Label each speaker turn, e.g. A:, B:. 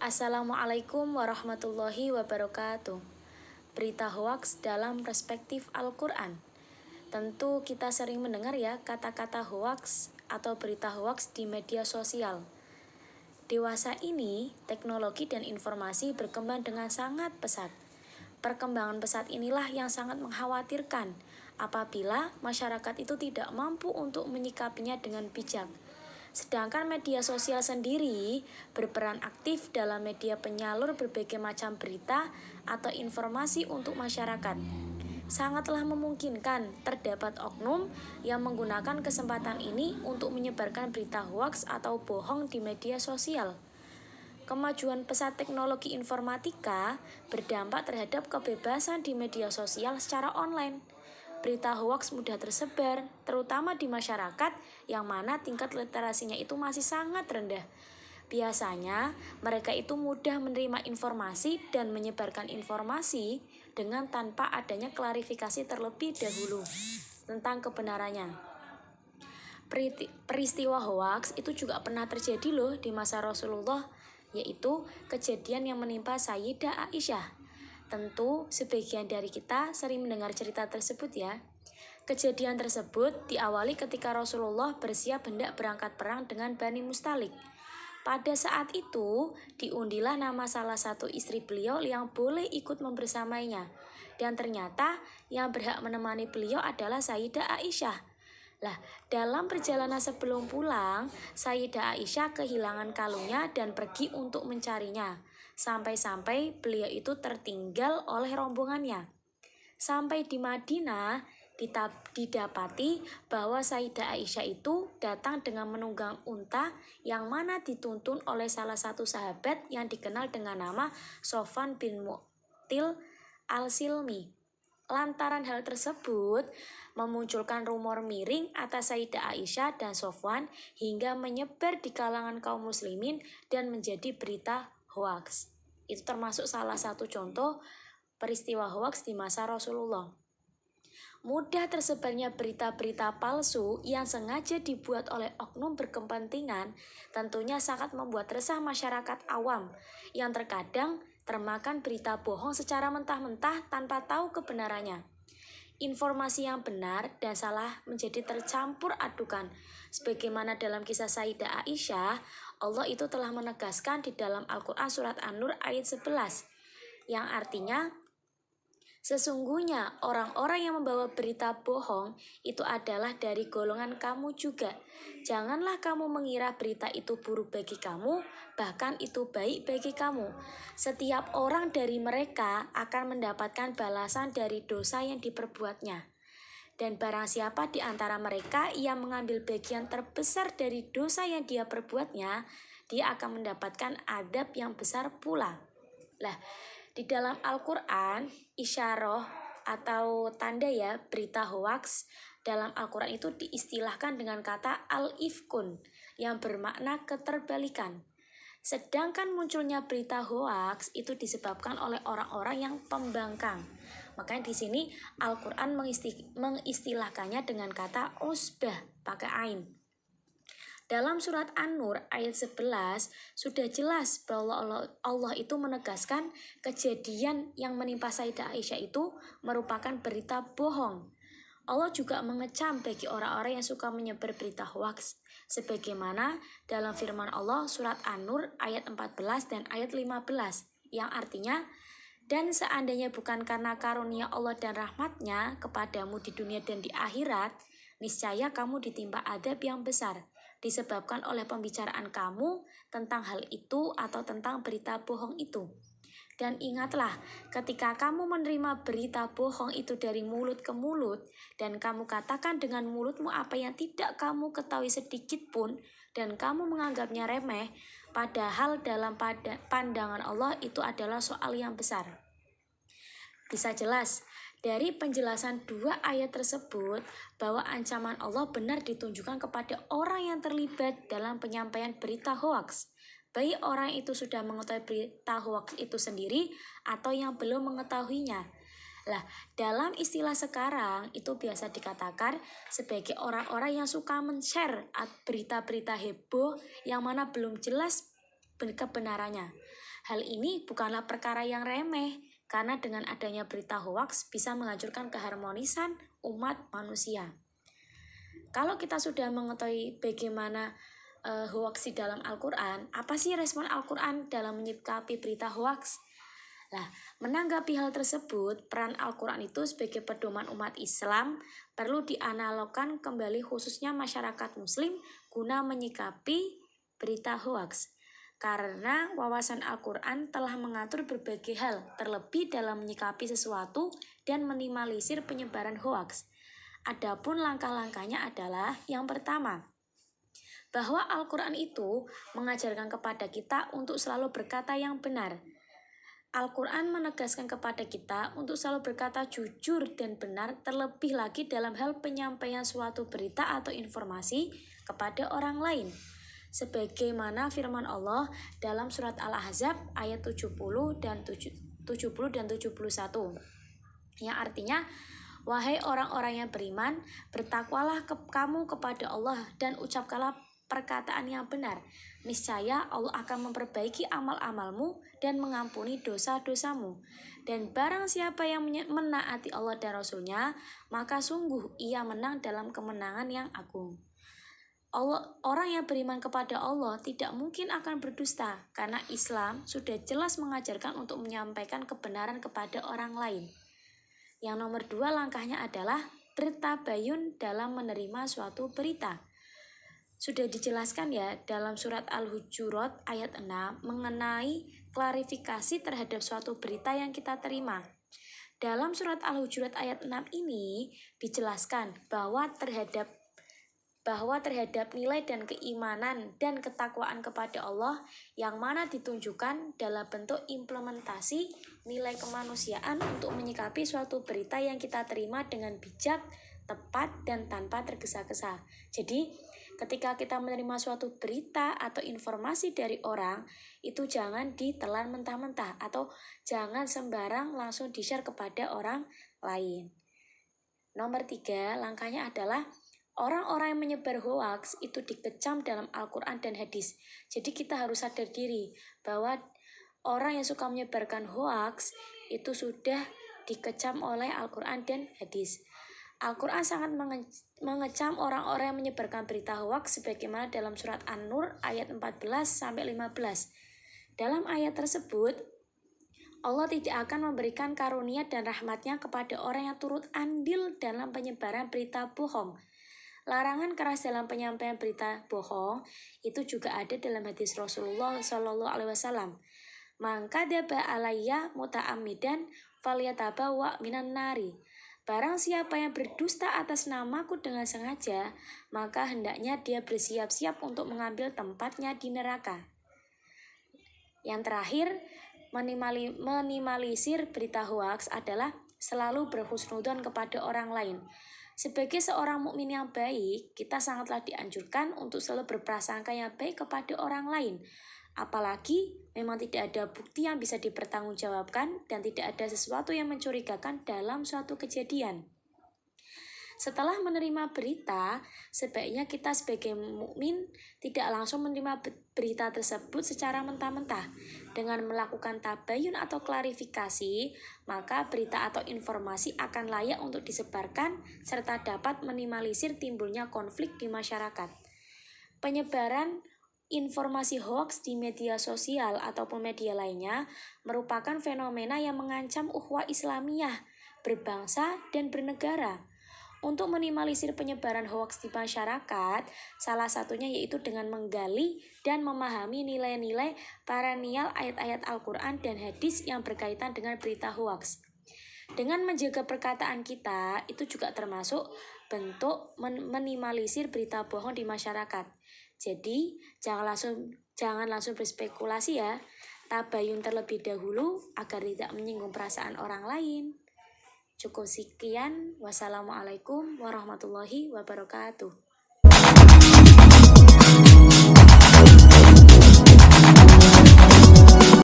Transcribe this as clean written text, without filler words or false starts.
A: Assalamualaikum warahmatullahi wabarakatuh. Berita hoaks dalam perspektif Al-Quran. Tentu kita sering mendengar ya kata-kata hoaks atau berita hoaks di media sosial. Dewasa ini, teknologi dan informasi berkembang dengan sangat pesat. Perkembangan pesat inilah yang sangat mengkhawatirkan apabila masyarakat itu tidak mampu untuk menyikapinya dengan bijak. Sedangkan media sosial sendiri berperan aktif dalam media penyalur berbagai macam berita atau informasi untuk masyarakat. Sangatlah memungkinkan terdapat oknum yang menggunakan kesempatan ini untuk menyebarkan berita hoaks atau bohong di media sosial. Kemajuan pesat teknologi informatika berdampak terhadap kebebasan di media sosial secara online. Berita hoaks mudah tersebar, terutama di masyarakat yang mana tingkat literasinya itu masih sangat rendah. Biasanya, mereka itu mudah menerima informasi dan menyebarkan informasi dengan tanpa adanya klarifikasi terlebih dahulu tentang kebenarannya. Peristiwa hoaks itu juga pernah terjadi loh di masa Rasulullah, yaitu kejadian yang menimpa Sayyidah Aisyah. Tentu sebagian dari kita sering mendengar cerita tersebut ya. Kejadian tersebut diawali ketika Rasulullah bersiap hendak berangkat perang dengan Bani Mustalik. Pada saat itu, diundilah nama salah satu istri beliau yang boleh ikut membersamainya. Dan ternyata yang berhak menemani beliau adalah Sayyidah Aisyah. Lah, dalam perjalanan sebelum pulang, Sayyidah Aisyah kehilangan kalungnya dan pergi untuk mencarinya. Sampai-sampai beliau itu tertinggal oleh rombongannya. Sampai di Madinah, didapati bahwa Sayyidah Aisyah itu datang dengan menunggang unta yang mana dituntun oleh salah satu sahabat yang dikenal dengan nama Sofwan bin Mu'til al-Silmi. Lantaran hal tersebut memunculkan rumor miring atas Sayyidah Aisyah dan Sofwan hingga menyebar di kalangan kaum muslimin dan menjadi berita hoaks. Itu termasuk salah satu contoh peristiwa hoaks di masa Rasulullah. Mudah tersebarnya berita-berita palsu yang sengaja dibuat oleh oknum berkepentingan tentunya sangat membuat resah masyarakat awam yang terkadang termakan berita bohong secara mentah-mentah tanpa tahu kebenarannya. Informasi yang benar dan salah menjadi tercampur adukan. Sebagaimana dalam kisah Sayyidah Aisyah, Allah itu telah menegaskan di dalam Al-Quran surat An-Nur ayat 11, yang artinya, sesungguhnya orang-orang yang membawa berita bohong itu adalah dari golongan kamu juga. Janganlah kamu mengira berita itu buruk bagi kamu, bahkan itu baik bagi kamu. Setiap orang dari mereka akan mendapatkan balasan dari dosa yang diperbuatnya. Dan barang siapa di antara mereka yang mengambil bagian terbesar dari dosa yang dia perbuatnya, dia akan mendapatkan adab yang besar pula. Lah, di dalam Al-Quran, isyarah atau tanda ya berita hoaks dalam Al-Quran itu diistilahkan dengan kata al-ifkun yang bermakna keterbalikan. Sedangkan munculnya berita hoaks itu disebabkan oleh orang-orang yang pembangkang. Makanya di sini Al-Quran mengistilahkannya dengan kata usbah pakai ain. Dalam surat An-Nur ayat 11 sudah jelas bahwa Allah itu menegaskan kejadian yang menimpa Sayyidah Aisyah itu merupakan berita bohong. Allah juga mengecam bagi orang-orang yang suka menyebar berita hoaks. Sebagaimana dalam firman Allah surat An-Nur ayat 14 dan ayat 15 yang artinya, dan seandainya bukan karena karunia Allah dan rahmatnya kepadamu di dunia dan di akhirat, niscaya kamu ditimpa adab yang besar disebabkan oleh pembicaraan kamu tentang hal itu atau tentang berita bohong itu. Dan ingatlah, ketika kamu menerima berita bohong itu dari mulut ke mulut, dan kamu katakan dengan mulutmu apa yang tidak kamu ketahui sedikit pun, dan kamu menganggapnya remeh, padahal dalam pandangan Allah itu adalah soal yang besar. Bisa jelas dari penjelasan dua ayat tersebut bahwa ancaman Allah benar ditunjukkan kepada orang yang terlibat dalam penyampaian berita hoaks, baik orang itu sudah mengetahui berita hoaks itu sendiri atau yang belum mengetahuinya. Lah, dalam istilah sekarang itu biasa dikatakan sebagai orang-orang yang suka men-share berita-berita heboh yang mana belum jelas kebenarannya. Hal ini bukanlah perkara yang remeh, karena dengan adanya berita hoaks bisa menghancurkan keharmonisan umat manusia. Kalau kita sudah mengetahui bagaimana hoaks di dalam Al-Quran, apa sih respon Al-Quran dalam menyikapi berita hoaks? Nah, menanggapi hal tersebut, peran Al-Quran itu sebagai pedoman umat Islam perlu dianalogkan kembali khususnya masyarakat muslim guna menyikapi berita hoaks. Karena wawasan Al-Quran telah mengatur berbagai hal, terlebih dalam menyikapi sesuatu dan minimalisir penyebaran hoaks. Adapun langkah-langkahnya adalah yang pertama, bahwa Al-Quran itu mengajarkan kepada kita untuk selalu berkata yang benar. Al-Quran menegaskan kepada kita untuk selalu berkata jujur dan benar, terlebih lagi dalam hal penyampaian suatu berita atau informasi kepada orang lain. Sebagaimana firman Allah dalam surat Al-Ahzab ayat 70 dan 71, yang artinya, wahai orang-orang yang beriman, bertakwalah kamu kepada Allah dan ucapkanlah perkataan yang benar. Niscaya Allah akan memperbaiki amal-amalmu dan mengampuni dosa-dosamu. Dan barang siapa yang menaati Allah dan Rasul-Nya, maka sungguh ia menang dalam kemenangan yang agung. Orang yang beriman kepada Allah tidak mungkin akan berdusta, karena Islam sudah jelas mengajarkan untuk menyampaikan kebenaran kepada orang lain. Yang nomor 2 langkahnya adalah bertabayun dalam menerima suatu berita. Sudah dijelaskan ya dalam surat Al-Hujurat ayat 6 mengenai klarifikasi terhadap suatu berita yang kita terima. Dalam surat Al-Hujurat ayat 6 ini dijelaskan bahwa terhadap nilai dan keimanan dan ketakwaan kepada Allah yang mana ditunjukkan dalam bentuk implementasi nilai kemanusiaan untuk menyikapi suatu berita yang kita terima dengan bijak, tepat, dan tanpa tergesa-gesa. Jadi, ketika kita menerima suatu berita atau informasi dari orang, itu jangan ditelan mentah-mentah atau jangan sembarang langsung di-share kepada orang lain. Nomor 3, langkahnya adalah orang-orang yang menyebar hoaks itu dikecam dalam Al-Quran dan hadis. Jadi kita harus sadar diri bahwa orang yang suka menyebarkan hoaks itu sudah dikecam oleh Al-Quran dan hadis. Al-Quran sangat mengecam orang-orang yang menyebarkan berita hoaks sebagaimana dalam surat An-Nur ayat 14-15. Dalam ayat tersebut, Allah tidak akan memberikan karunia dan rahmatnya kepada orang yang turut andil dalam penyebaran berita bohong. Larangan keras dalam penyampaian berita bohong itu juga ada dalam hadis Rasulullah SAW. Maka daba alayya muta'amidan falyatabawa minan nari. Barang siapa yang berdusta atas namaku dengan sengaja, maka hendaknya dia bersiap-siap untuk mengambil tempatnya di neraka. Yang terakhir, minimalisir berita hoaks adalah selalu berhusnudzon kepada orang lain. Sebagai seorang mukmin yang baik, kita sangatlah dianjurkan untuk selalu berprasangka yang baik kepada orang lain. Apalagi memang tidak ada bukti yang bisa dipertanggungjawabkan dan tidak ada sesuatu yang mencurigakan dalam suatu kejadian. Setelah menerima berita, sebaiknya kita sebagai mukmin tidak langsung menerima berita tersebut secara mentah-mentah. Dengan melakukan tabayun atau klarifikasi, maka berita atau informasi akan layak untuk disebarkan serta dapat minimalisir timbulnya konflik di masyarakat. Penyebaran informasi hoaks di media sosial ataupun media lainnya merupakan fenomena yang mengancam ukhuwah Islamiyah, berbangsa, dan bernegara. Untuk minimalisir penyebaran hoaks di masyarakat, salah satunya yaitu dengan menggali dan memahami nilai-nilai perennial ayat-ayat Al-Quran dan hadis yang berkaitan dengan berita hoaks. Dengan menjaga perkataan kita, itu juga termasuk bentuk minimalisir berita bohong di masyarakat. Jadi, jangan langsung berspekulasi ya. Tabayun terlebih dahulu agar tidak menyinggung perasaan orang lain. Cukup sekian. Wassalamualaikum warahmatullahi wabarakatuh.